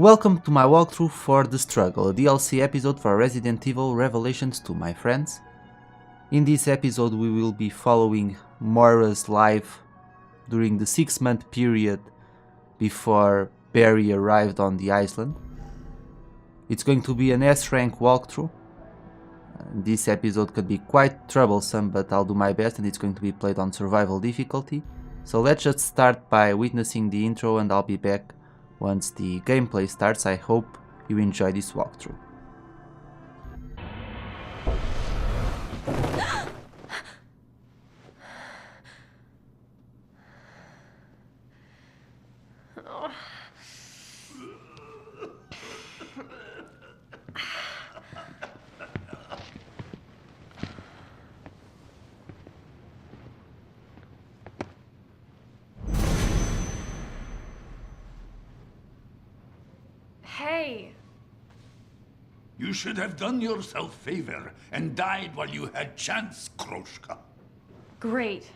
Welcome to my walkthrough for The Struggle, a DLC episode for Resident Evil Revelations 2, my friends. In this episode we will be following Moira's life during the 6-month period before Barry arrived on the island. It's going to be an S-rank walkthrough. This episode could be quite troublesome, but I'll do my best, and it's going to be played on survival difficulty. So let's just start by witnessing the intro, and I'll be back once the gameplay starts. I hope you enjoy this walkthrough. Hey! You should have done yourself favor and died while you had chance, Kroshka. Great.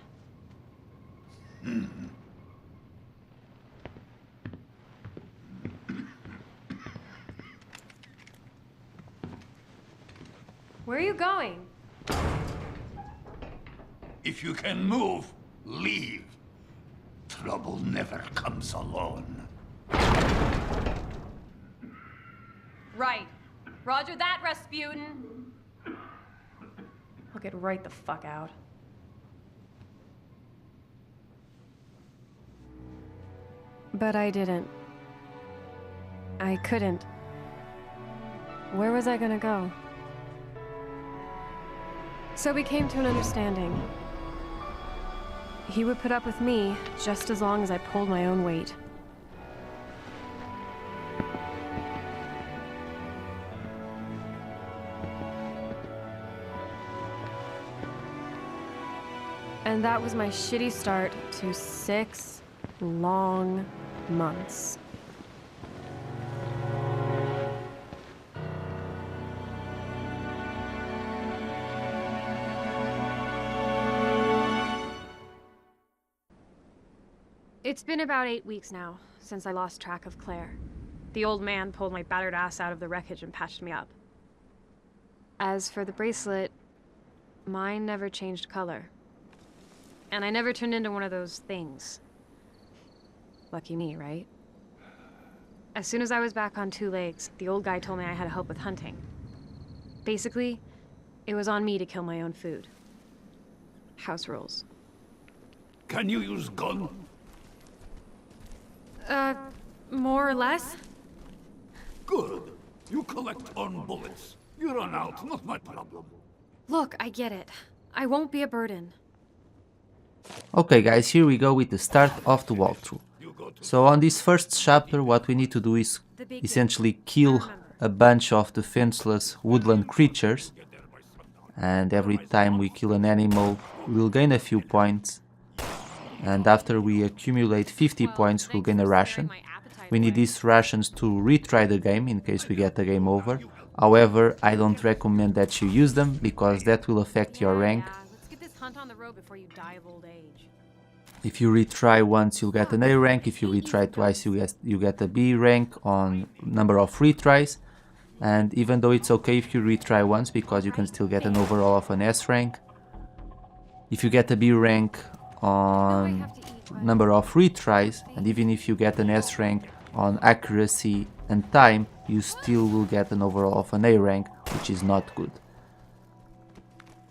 Where are you going? If you can move, leave. Trouble never comes alone. Right. Roger that, Rasputin. I'll get right the fuck out. But I didn't. I couldn't. Where was I gonna go? So we came to an understanding. He would put up with me just as long as I pulled my own weight. And that was my shitty start to 6 long months. It's been about 8 weeks now since I lost track of Claire. The old man pulled my battered ass out of the wreckage and patched me up. As for the bracelet, mine never changed color. And I never turned into one of those things. Lucky me, right? As soon as I was back on 2 legs, the old guy told me I had to help with hunting. Basically, it was on me to kill my own food. House rules. Can you use gun? More or less? Good. You collect on bullets. You run out, not my problem. Look, I get it. I won't be a burden. Okay guys, here we go with the start of the walkthrough. So on this first chapter what we need to do is essentially kill a bunch of defenseless woodland creatures, and every time we kill an animal we'll gain a few points, and after we accumulate 50 points we'll gain a ration. We need these rations to retry the game in case we get the game over. However, I don't recommend that you use them because that will affect your rank. On the road before you die of old age. If you retry once you'll get an A rank, if you retry twice you get a B rank on number of retries, and even though it's okay if you retry once because you can still get an overall of an S rank, if you get a B rank on number of retries, and even if you get an S rank on accuracy and time, you still will get an overall of an A rank, which is not good.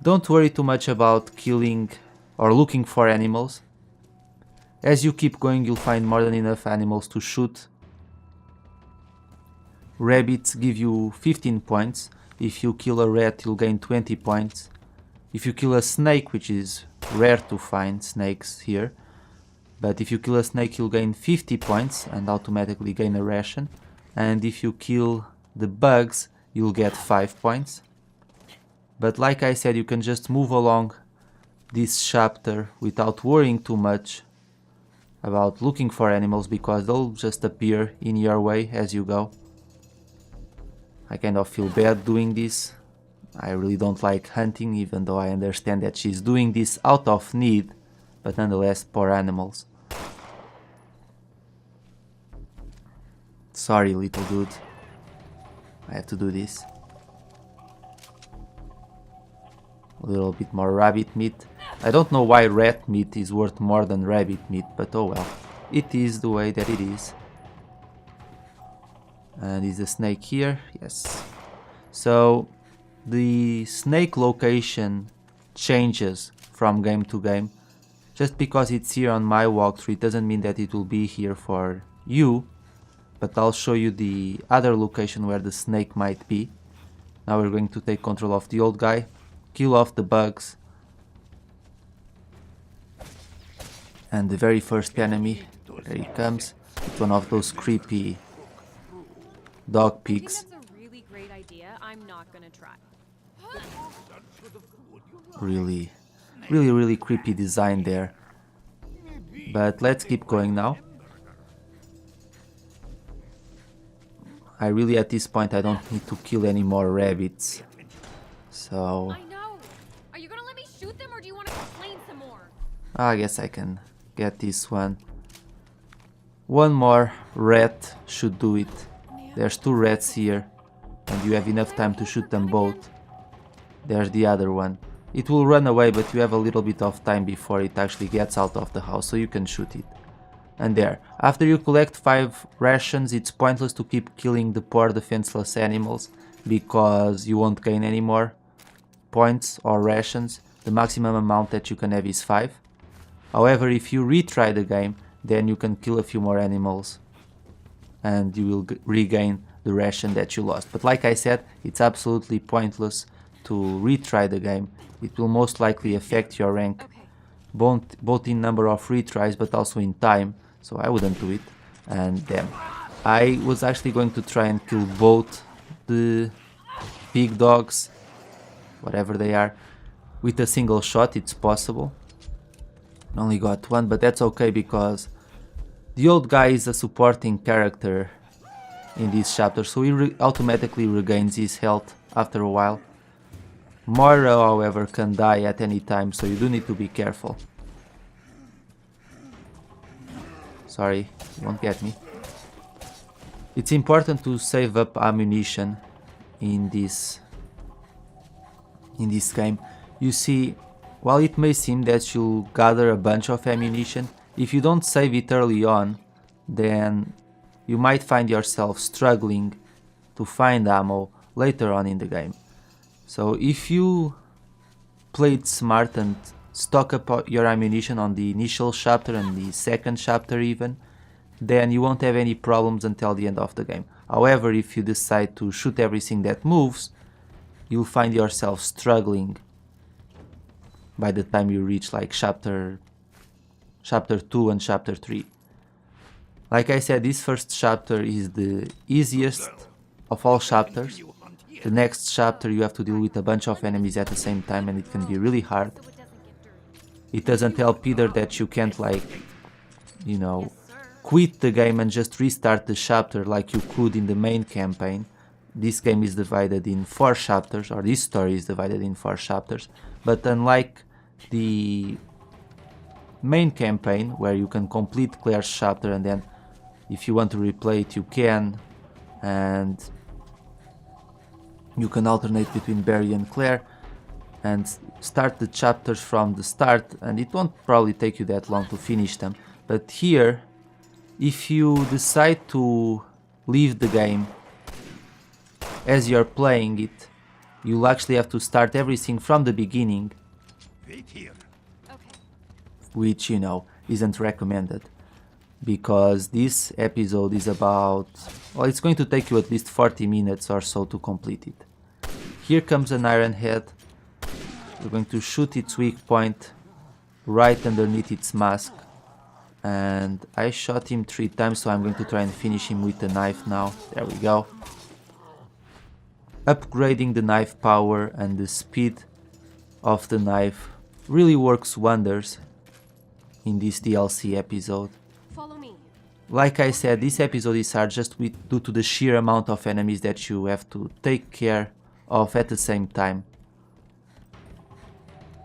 Don't worry too much about killing or looking for animals. As you keep going you'll find more than enough animals to shoot. Rabbits give you 15 points. If you kill a rat you'll gain 20 points. If you kill a snake, which is rare to find snakes here, but if you kill a snake you'll gain 50 points and automatically gain a ration. And if you kill the bugs you'll get 5 points. But like I said, you can just move along this chapter without worrying too much about looking for animals because they'll just appear in your way as you go. I kind of feel bad doing this. I really don't like hunting, even though I understand that she's doing this out of need, but nonetheless, poor animals. Sorry, little dude. I have to do this. A little bit more rabbit meat. I don't know why rat meat is worth more than rabbit meat, but oh well. It is the way that it is. And is the snake here? Yes. So the snake location changes from game to game. Just because it's here on my walkthrough, it doesn't mean that it will be here for you. But I'll show you the other location where the snake might be. Now we're going to take control of the old guy, kill off the bugs. And the very first enemy, there he comes. It's one of those creepy dog pigs. That's a really great idea. I'm not gonna try. Really creepy design there. But let's keep going now. I really, at this point, I don't need to kill any more rabbits. So I know. Are you gonna let me shoot them, or do you want to complain some more? I guess I can get this one. One more rat should do it. There's 2 rats here, and you have enough time to shoot them both. There's the other one. It will run away, but you have a little bit of time before it actually gets out of the house, so you can shoot it. And there. After you collect 5 rations, it's pointless to keep killing the poor defenseless animals, because you won't gain any more points or rations. The maximum amount that you can have is 5. However, if you retry the game, then you can kill a few more animals and you will regain the ration that you lost. But like I said, it's absolutely pointless to retry the game. It will most likely affect your rank, both in number of retries but also in time, so I wouldn't do it. And then I was actually going to try and kill both the big dogs, whatever they are, with a single shot. It's possible. Only got one, but that's okay because the old guy is a supporting character in this chapter, so he automatically regains his health after a while. Moira, however, can die at any time, so you do need to be careful. Sorry, you won't get me. It's important to save up ammunition in this game. You see, while it may seem that you'll gather a bunch of ammunition, if you don't save it early on, then you might find yourself struggling to find ammo later on in the game. So if you played smart and stock up your ammunition on the initial chapter and the second chapter even, then you won't have any problems until the end of the game. However, if you decide to shoot everything that moves, you'll find yourself struggling by the time you reach like chapter 2 and chapter 3. Like I said, this first chapter is the easiest of all chapters. The next chapter you have to deal with a bunch of enemies at the same time and it can be really hard. It doesn't help either that you can't, like, you know, quit the game and just restart the chapter like you could in the main campaign. This game is divided in 4 chapters, or this story is divided in 4 chapters. But unlike the main campaign, where you can complete Claire's chapter and then if you want to replay it you can, and you can alternate between Barry and Claire and start the chapters from the start, and it won't probably take you that long to finish them. But here, if you decide to leave the game as you're playing it, you'll actually have to start everything from the beginning, which, you know, isn't recommended, because this episode is about, well, it's going to take you at least 40 minutes or so to complete it. Here comes an iron head. We're going to shoot its weak point right underneath its mask, and I shot him 3 times, so I'm going to try and finish him with the knife now. There we go. Upgrading the knife power and the speed of the knife really works wonders in this DLC episode. Follow me. Like I said, this episode is hard just due to the sheer amount of enemies that you have to take care of at the same time.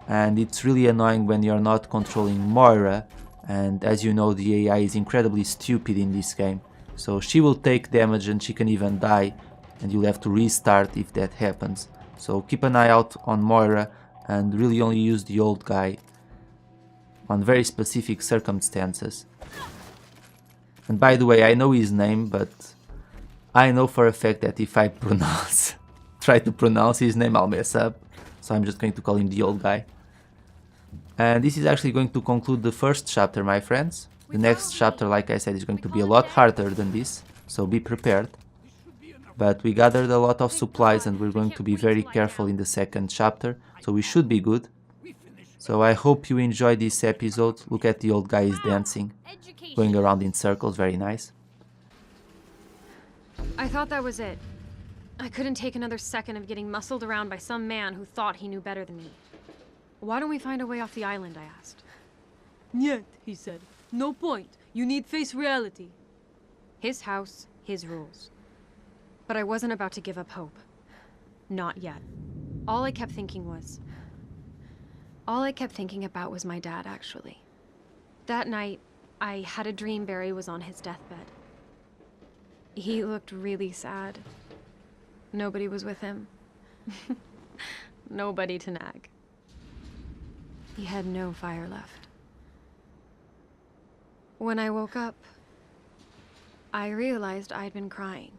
And it's really annoying when you're not controlling Moira, and as you know, the AI is incredibly stupid in this game, So she will take damage and she can even die, and you'll have to restart if that happens. So keep an eye out on Moira and really only use the old guy on very specific circumstances. And by the way, I know his name, but I know for a fact that if I try to pronounce his name, I'll mess up. So I'm just going to call him the old guy. And this is actually going to conclude the first chapter, my friends. The next chapter, like I said, is going to be a lot harder than this, so be prepared. But we gathered a lot of supplies and we're going to be very careful in the second chapter, so we should be good. So I hope you enjoyed this episode. Look at the old guy is dancing, going around in circles, very nice. I thought that was it. I couldn't take another second of getting muscled around by some man who thought he knew better than me. Why don't we find a way off the island, I asked. Niet, he said. No point. You need face reality. His house, his rules. But I wasn't about to give up hope. Not yet. All I kept thinking about was my dad, actually. That night, I had a dream Barry was on his deathbed. He looked really sad. Nobody was with him. Nobody to nag. He had no fire left. When I woke up, I realized I'd been crying.